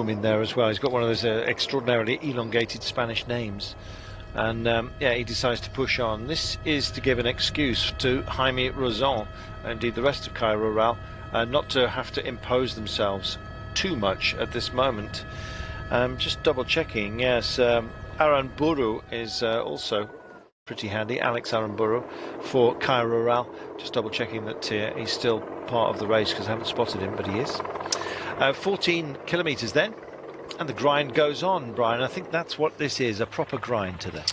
Froome in there as well. He's got one of those extraordinarily elongated Spanish names. And yeah, he decides to push on. This is to give an excuse to Jaime Rozon, and indeed the rest of Caio Rural, not to have to impose themselves too much at this moment. Just double checking, yes, Aramburu is also pretty handy, Alex Aramburu for Caio Rural. Just double checking that he's still part of the race because I haven't spotted him, but he is. 14 kilometres then. And the grind goes on, Brian. I think that's what this is, a proper grind today.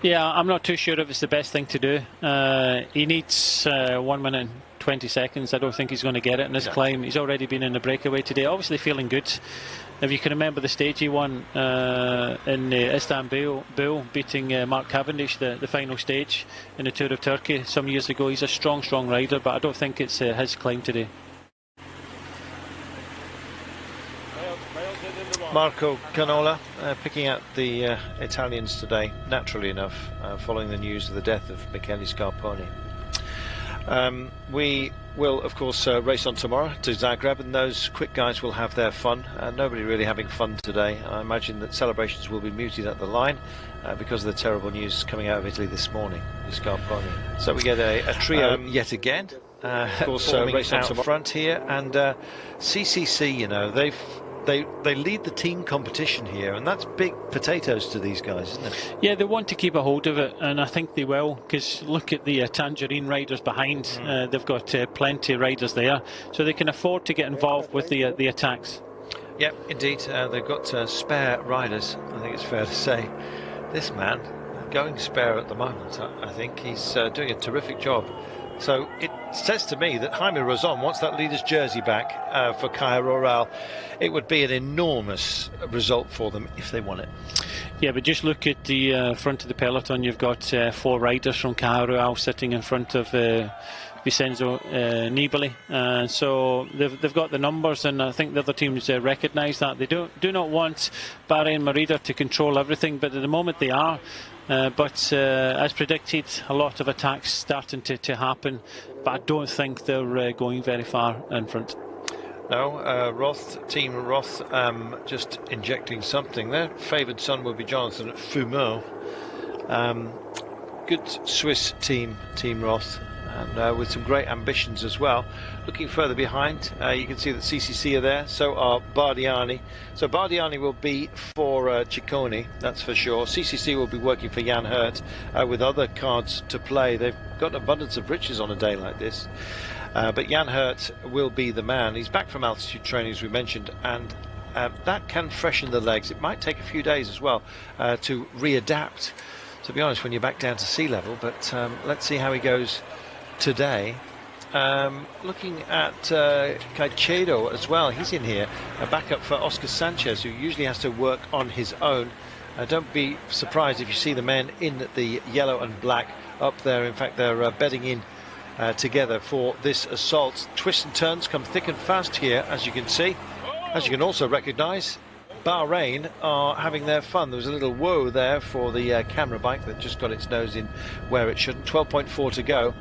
Yeah, I'm not too sure if it's the best thing to do. He needs 1 minute and 20 seconds. I don't think he's going to get it in this climb. He's already been in the breakaway today, obviously feeling good. If you can remember the stage he won in Istanbul, beating Mark Cavendish, the final stage in the Tour of Turkey some years ago. He's a strong rider, but I don't think it's his climb today. Marco Canola picking out the Italians today, naturally enough, following the news of the death of Michele Scarponi. We will, of course, race on tomorrow to Zagreb, and those quick guys will have their fun. Nobody really having fun today. I imagine that celebrations will be muted at the line because of the terrible news coming out of Italy this morning, with Scarponi. So we get a trio yet again. Of course, race out front here, and CCC, you know, they lead the team competition here, and that's big potatoes to these guys, isn't it? Yeah, they want to keep a hold of it, and I think they will, because look at the Tangerine riders behind. They've got plenty of riders there, so they can afford to get involved with the attacks. Yep, indeed. They've got spare riders, I think it's fair to say. This man, going spare at the moment, I think he's doing a terrific job. So it says to me that Jaime Rozon wants that leader's jersey back for Caio Rural. It would be an enormous result for them if they won it. Yeah, but just look at the front of the peloton. You've got 4 riders from Caio Rural sitting in front of Vincenzo Nibali. So they've got the numbers, and I think the other teams recognise that. They do not want Bahrain Merida to control everything, but at the moment they are. But as predicted, a lot of attacks starting to happen, but I don't think they're going very far in front. No, Team Roth just injecting something. Their favoured son will be Jonathan Fumeux. Good Swiss team, Team Roth, and with some great ambitions as well. Looking further behind, you can see that CCC are there, so are Bardiani. So Bardiani will be for Ciccone, that's for sure. CCC will be working for Jan Hurt with other cards to play. They've got an abundance of riches on a day like this. But Jan Hurt will be the man. He's back from altitude training, as we mentioned, and that can freshen the legs. It might take a few days as well to readapt, to be honest, when you're back down to sea level. But let's see how he goes today. Looking at Caicedo as well, he's in here, a backup for Oscar Sanchez, who usually has to work on his own. Don't be surprised if you see the men in the yellow and black up there. In fact, they're bedding in together for this assault. Twists and turns come thick and fast here, as you can see. As you can also recognise, Bahrain are having their fun. There was a little whoa there for the camera bike that just got its nose in where it shouldn't. 12.4 to go.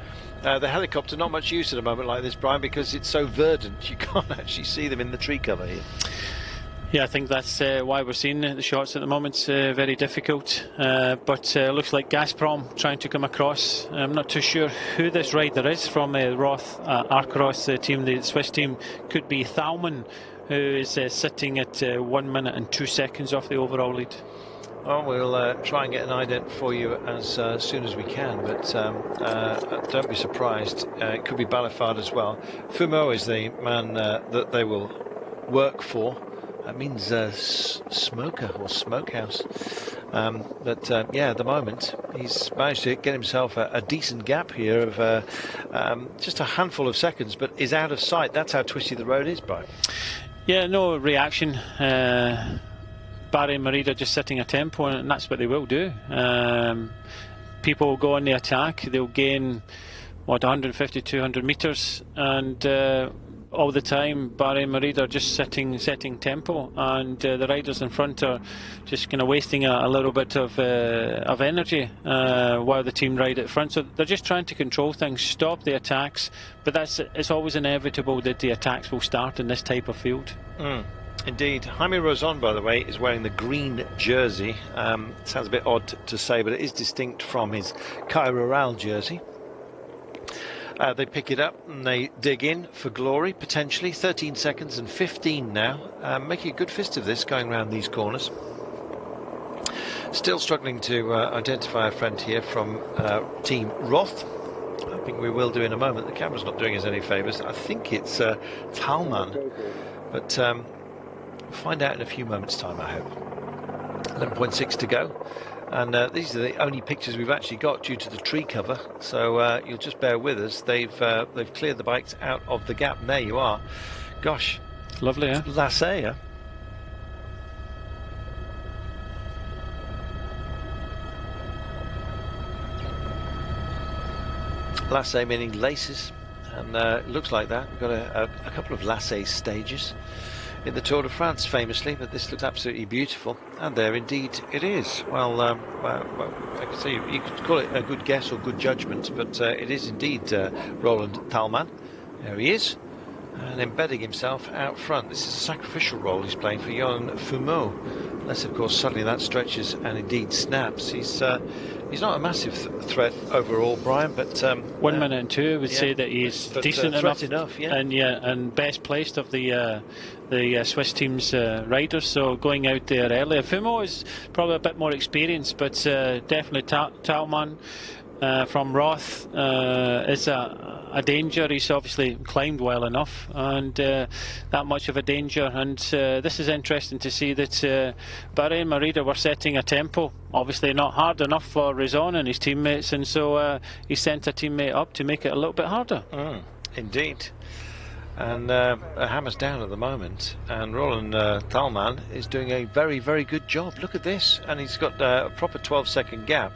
The helicopter not much use at a moment like this, Brian, because it's so verdant you can't actually see them in the tree cover here. Yeah, I think that's why we're seeing the shots at the moment. It's very difficult, but looks like Gazprom trying to come across. I'm not too sure who this rider is from Roth Arcross team. The Swiss team could be Thalmann, who is sitting at 1 minute and 2 seconds off the overall lead. Well, we'll try and get an ident for you as soon as we can, but don't be surprised. It could be Balifard as well. Fumeux is the man that they will work for. That means smoker or smokehouse. But yeah, at the moment, he's managed to get himself a decent gap here of just a handful of seconds, but is out of sight. That's how twisty the road is, Brian. Yeah, no reaction. Bahrain Merida just setting a tempo, and that's what they will do. People will go on the attack. They'll gain, 150, 200 metres, and all the time Bahrain Merida are just setting tempo, and the riders in front are just kind of wasting a little bit of energy while the team ride at front. So they're just trying to control things, stop the attacks, but it's always inevitable that the attacks will start in this type of field. Indeed. Jaime Rozon, by the way, is wearing the green jersey. Sounds a bit odd to say, but it is distinct from his Cairo Real jersey. They pick it up and they dig in for glory, potentially. 13 seconds and 15 now. Making a good fist of this, going around these corners. Still struggling to identify a friend here from Team Roth. Hoping we will do in a moment. The camera's not doing us any favours. I think it's Talman. But find out in a few moments' time, I hope. 11.6 to go. And these are the only pictures we've actually got due to the tree cover, so you'll just bear with us. They've cleared the bikes out of the gap, and there you are. Gosh, lovely, eh? Lassé, yeah? Lassé meaning laces, and it looks like that. We've got a couple of Lassé stages in the Tour de France, famously, but this looks absolutely beautiful, and there indeed it is. Well, I could say you could call it a good guess or good judgment, but it is indeed Roland Thalmann. There he is, and embedding himself out front. This is a sacrificial role he's playing for Johan Fumeau, unless of course suddenly that stretches and indeed snaps. He's not a massive threat overall, Brian, but 1 minute and 2 would say that he's decent enough, yeah. and best placed of the Swiss team's riders. So going out there earlier, Fumo is probably a bit more experienced, but definitely Talman from Roth is a danger. He's obviously climbed well enough, and that much of a danger. And this is interesting to see that Barry and Merida were setting a tempo, obviously not hard enough for Rizon and his teammates, and so he sent a teammate up to make it a little bit harder. Indeed. And a hammer's down at the moment, and Roland Thalmann is doing a very, very good job. Look at this, and he's got a proper 12-second gap.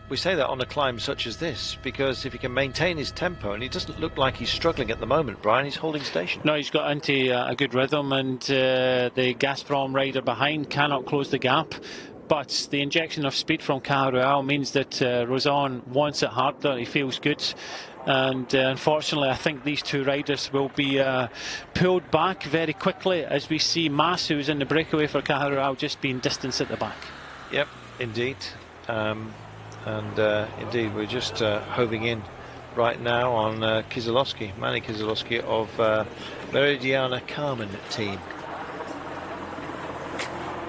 We say that on a climb such as this because if he can maintain his tempo, and he doesn't look like he's struggling at the moment, Brian, he's holding station. No, he's got into a good rhythm, and the Gazprom rider behind cannot close the gap. But the injection of speed from Caruel means that Rozon wants it harder. He feels good. And unfortunately, I think these two riders will be pulled back very quickly as we see Mas, who's in the breakaway for Caruel, just being distanced at the back. Yep, indeed. Indeed, we're just hoving in right now on Kieselowski, Manny Kieselowski of Meridiana Carmen team.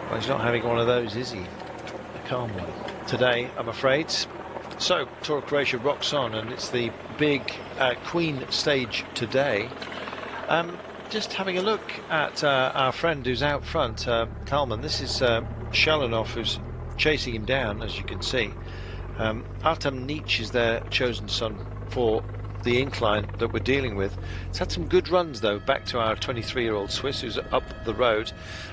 Well, he's not having one of those, is he? A calm one today, I'm afraid. So, Tour of Croatia rocks on, and it's the big Queen stage today. Just having a look at our friend who's out front, Kalman. This is Shalanov, who's chasing him down, as you can see. Artem Nietzsche is their chosen son for the incline that we're dealing with. It's had some good runs though, back to our 23-year-old Swiss who's up the road,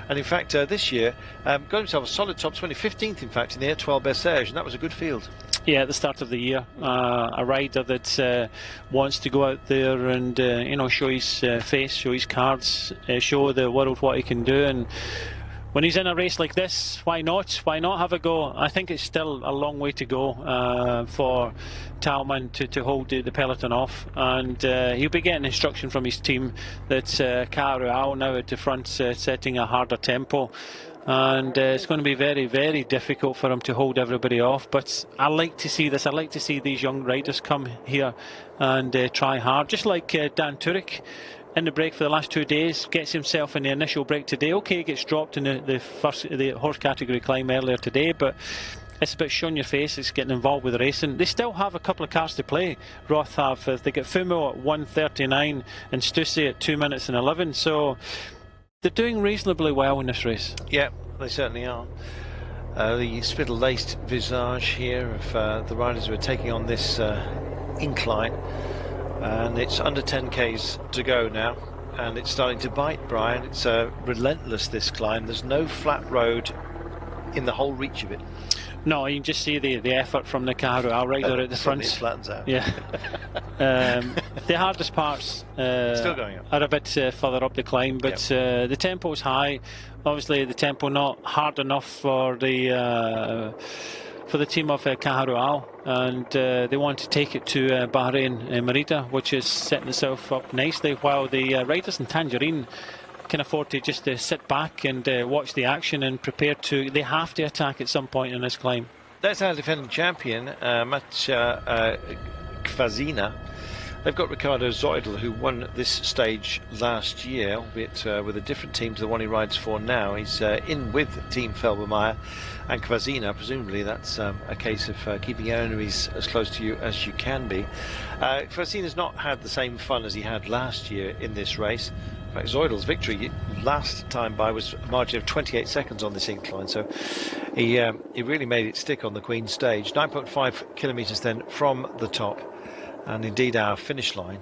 and in fact this year got himself a solid top 20, 15th in fact in the Étoile Bessèges, and that was a good field. Yeah, at the start of the year, a rider that wants to go out there and you know, show his face, show his cards, show the world what he can do. And when he's in a race like this, why not? Why not have a go? I think it's still a long way to go for Talman to hold the peloton off, and he'll be getting instruction from his team that Caruel now at the front setting a harder tempo, and it's going to be very, very difficult for him to hold everybody off. But I like to see this. I like to see these young riders come here and try hard, just like Dan Turek in the break for the last 2 days, gets himself in the initial break today. Okay, he gets dropped in the horse category climb earlier today, but it's about showing your face, it's getting involved with the racing. They still have a couple of cars to play. Roth have, they get Fumo at 1:39 and Stussy at 2 minutes and 11, so they're doing reasonably well in this race. Yeah, they certainly are. The spittle-laced visage here of the riders who are taking on this incline. And it's under 10 k's to go now, and it's starting to bite, Brian. It's relentless, this climb. There's no flat road in the whole reach of it. No, you can just see the effort from the Caruel rider at the front. It flattens out. Yeah. The hardest parts still going up. are a bit further up the climb, but the tempo's high. Obviously, the tempo not hard enough for the team of Caruel, and they want to take it to Bahrain Merida, which is setting itself up nicely, while the riders in Tangerine can afford to just sit back and watch the action and prepare to. They have to attack at some point in this climb. That's our defending champion, Macia Kvazina. They've got Ricardo Zoidl, who won this stage last year, albeit with a different team to the one he rides for now. He's in with Team Felbermayr and Kvazina. Presumably that's a case of keeping your enemies as close to you as you can be. Kvazina's not had the same fun as he had last year in this race. In fact, Zoidl's victory last time by was a margin of 28 seconds on this incline, so he really made it stick on the Queen stage. 9.5 kilometres then from the top, and indeed our finish line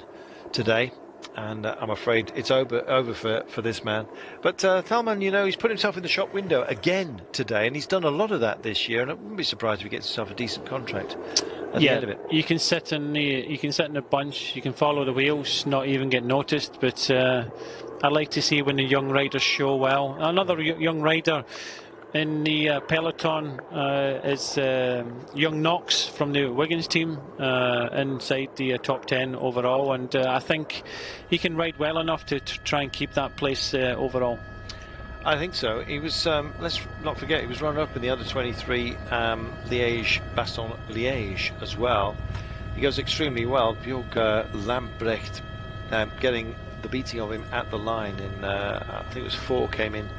today. And I'm afraid it's over for this man. But Thalman, you know, he's put himself in the shop window again today, and he's done a lot of that this year. And I wouldn't be surprised if he gets himself a decent contract at the end of it. You can sit in the bunch, you can follow the wheels, not even get noticed. But I like to see when the young riders show well. Another young rider in the peloton is young Knox from the Wiggins team, inside the top 10 overall, and I think he can ride well enough to try and keep that place overall. I think so. He was, let's not forget, he was runner-up in the under 23 Liège-Bastogne-Liège as well. He goes extremely well. Björk Lambrecht getting the beating of him at the line in, I think it was 4 came in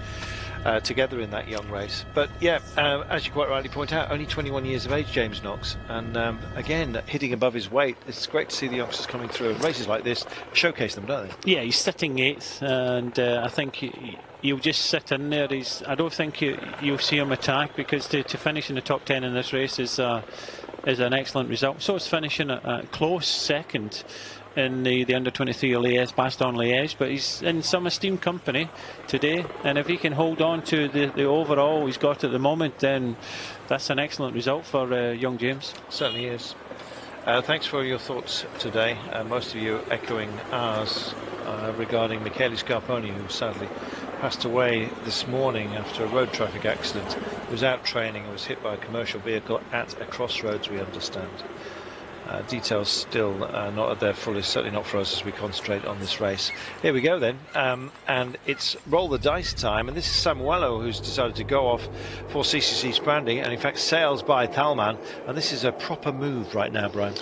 together in that young race. But yeah, as you quite rightly point out, only 21 years of age, James Knox, and again hitting above his weight. It's great to see the youngsters coming through, and races like this showcase them, don't they? Yeah, he's sitting 8th, and I think he'll just sit in there. I don't think you'll see him attack, because to finish in the top 10 in this race is an excellent result. So it's finishing a close second in the under 23 Liège-Bastogne-Liège, but he's in some esteemed company today, and if he can hold on to the overall he's got at the moment, then that's an excellent result for young James. Certainly is. Thanks for your thoughts today, most of you echoing ours regarding Michele Scarponi, who sadly passed away this morning after a road traffic accident. He was out training and was hit by a commercial vehicle at a crossroads, we understand. Details still not at their fullest, certainly not for us as we concentrate on this race. Here we go then, and it's roll the dice time, and this is Samuelo who's decided to go off for CCC Spranding, and in fact sails by Thalman, and this is a proper move right now, Brian.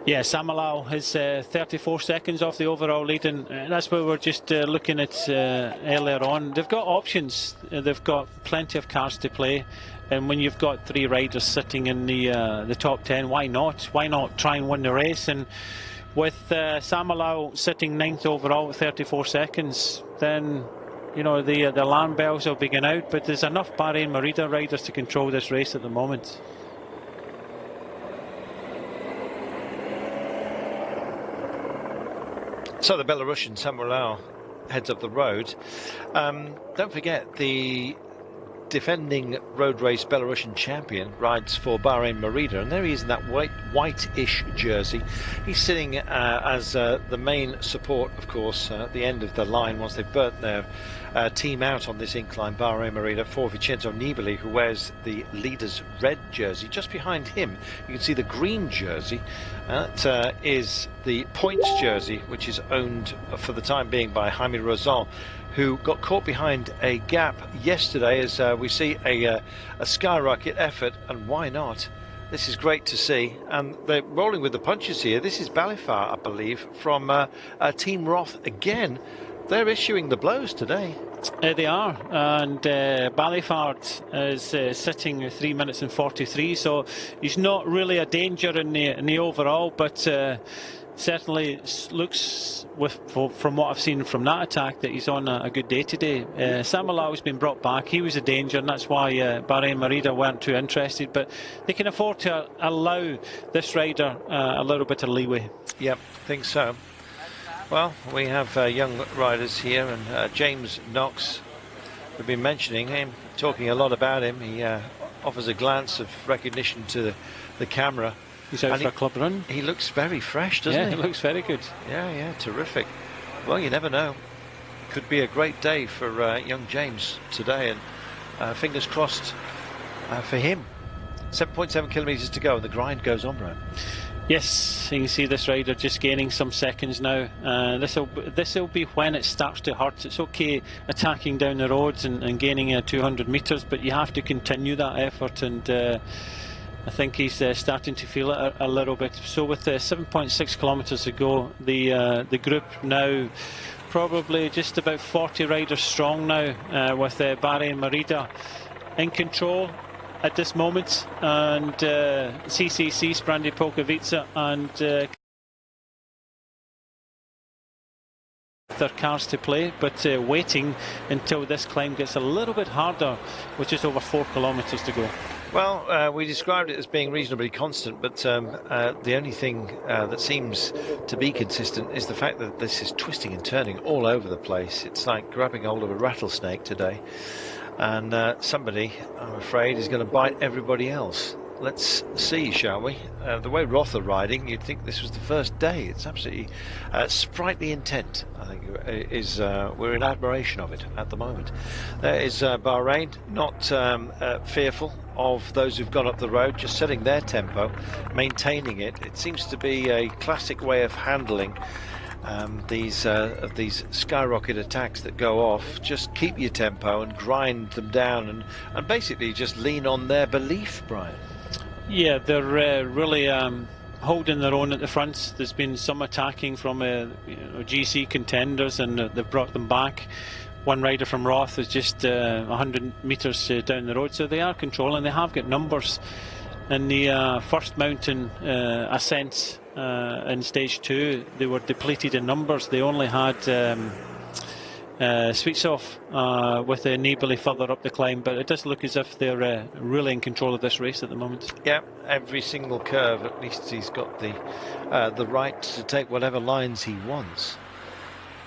Yeah, Samuel is 34 seconds off the overall lead, and that's what we're just looking at earlier on. They've got options, they've got plenty of cards to play. And when you've got 3 riders sitting in the top 10, why not? Why not try and win the race? And with Samuel sitting 9th overall at 34 seconds, then you know the alarm bells will begin out. But there's enough Bahrain Merida riders to control this race at the moment. So the Belarusian Samuel heads up the road. Don't forget, the defending road race Belarusian champion rides for Bahrain Merida, and there he is in that whitish jersey. He's sitting as the main support, of course, at the end of the line once they've burnt their team out on this incline. Bahrain Merida for Vincenzo Nibali, who wears the leader's red jersey. Just behind him you can see the green jersey. That is the points jersey, which is owned for the time being by Jaime Rozon, who got caught behind a gap yesterday, as we see a skyrocket effort, and why not? This is great to see, and they're rolling with the punches here. This is Balifar, I believe, from Team Roth again. They're issuing the blows today. They are, and Balifard is sitting 3 minutes and 43, so he's not really a danger in the overall, but certainly looks, from what I've seen from that attack, that he's on a good day today. Samuel has been brought back. He was a danger, and that's why Bahrain Merida weren't too interested, but they can afford to allow this rider a little bit of leeway. Yep, I think so. Well, we have young riders here, and James Knox, we've been mentioning him, talking a lot about him. He offers a glance of recognition to the camera. He's out for a club run. He looks very fresh, doesn't he? Yeah, he looks very good. Yeah, terrific. Well, you never know. Could be a great day for young James today, and fingers crossed for him. 7.7 kilometres to go, and the grind goes on, Brian. Yes, you can see this rider just gaining some seconds now. This'll be when it starts to hurt. It's okay attacking down the roads and gaining 200 metres, but you have to continue that effort, and I think he's starting to feel it a little bit. So with 7.6 kilometres to go, the group now probably just about 40 riders strong now, with Barry and Merida in control at this moment, and CCC, Sprandi Polkowice, and their cars to play, but waiting until this climb gets a little bit harder, with just over 4 kilometres to go. Well, we described it as being reasonably constant, but the only thing that seems to be consistent is the fact that this is twisting and turning all over the place. It's like grabbing hold of a rattlesnake today, and somebody, I'm afraid, is going to bite everybody else. Let's see, shall we? The way Roth are riding, you'd think this was the first day. It's absolutely sprightly intent, I think, we're in admiration of it at the moment. There is Bahrain, not fearful of those who've gone up the road, just setting their tempo, maintaining it. It seems to be a classic way of handling these skyrocket attacks that go off. Just keep your tempo and grind them down, and basically just lean on their belief, Brian. Yeah, they're really holding their own at the front. There's been some attacking from GC contenders, and they've brought them back. One rider from Roth is just 100 metres down the road, so they are controlling. They have got numbers. In the first mountain ascent in stage 2, they were depleted in numbers. They only had Sweetsoff with Nibali further up the climb, but it does look as if they're really in control of this race at the moment. Yeah, every single curve, at least he's got the right to take whatever lines he wants.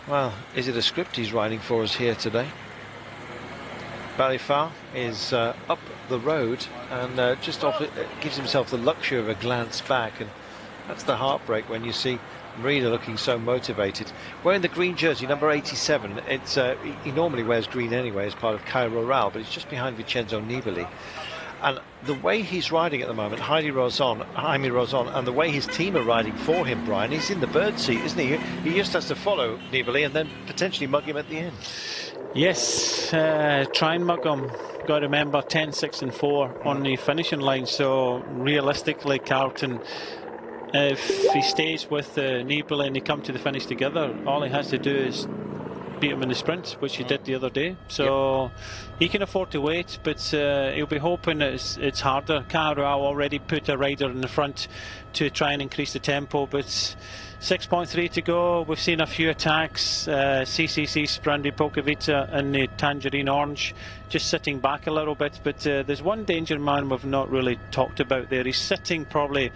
Well, is it a script he's riding for us here today? Balifar is up the road, and just off it, gives himself the luxury of a glance back, and that's the heartbreak when you see Merida looking so motivated. Wearing the green jersey, number 87. It's he normally wears green anyway as part of Cairo Ral, but he's just behind Vincenzo Nibali. And the way he's riding at the moment, Jaime Rozon, and the way his team are riding for him, Brian, he's in the bird seat, isn't he? He just has to follow Nibali and then potentially mug him at the end. Yes, try and mug him. Got to remember 10, 6 and 4 on the finishing line. So realistically, Carlton, if he stays with Nibali and they come to the finish together, all he has to do is beat him in the sprint, which he did the other day. So he can afford to wait, but he'll be hoping it's harder. Cairo already put a rider in the front to try and increase the tempo, but 6.3 to go. We've seen a few attacks. CCC, Sprandi Polkowice and the Tangerine Orange just sitting back a little bit, but there's one danger man we've not really talked about there. He's sitting probably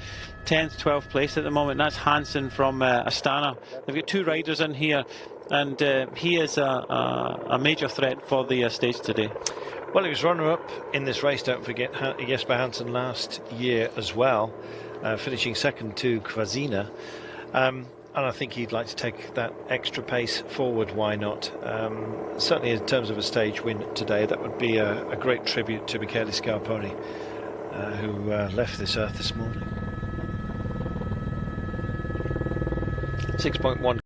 10th, 12th place at the moment. That's Hansen from Astana. They've got 2 riders in here, and he is a major threat for the stage today. Well, he was runner-up in this race, don't forget, Jesper Hansen last year as well, finishing second to Kvasina. And I think he'd like to take that extra pace forward. Why not? Certainly in terms of a stage win today, that would be a great tribute to Michele Scarponi, who left this earth this morning. 6.1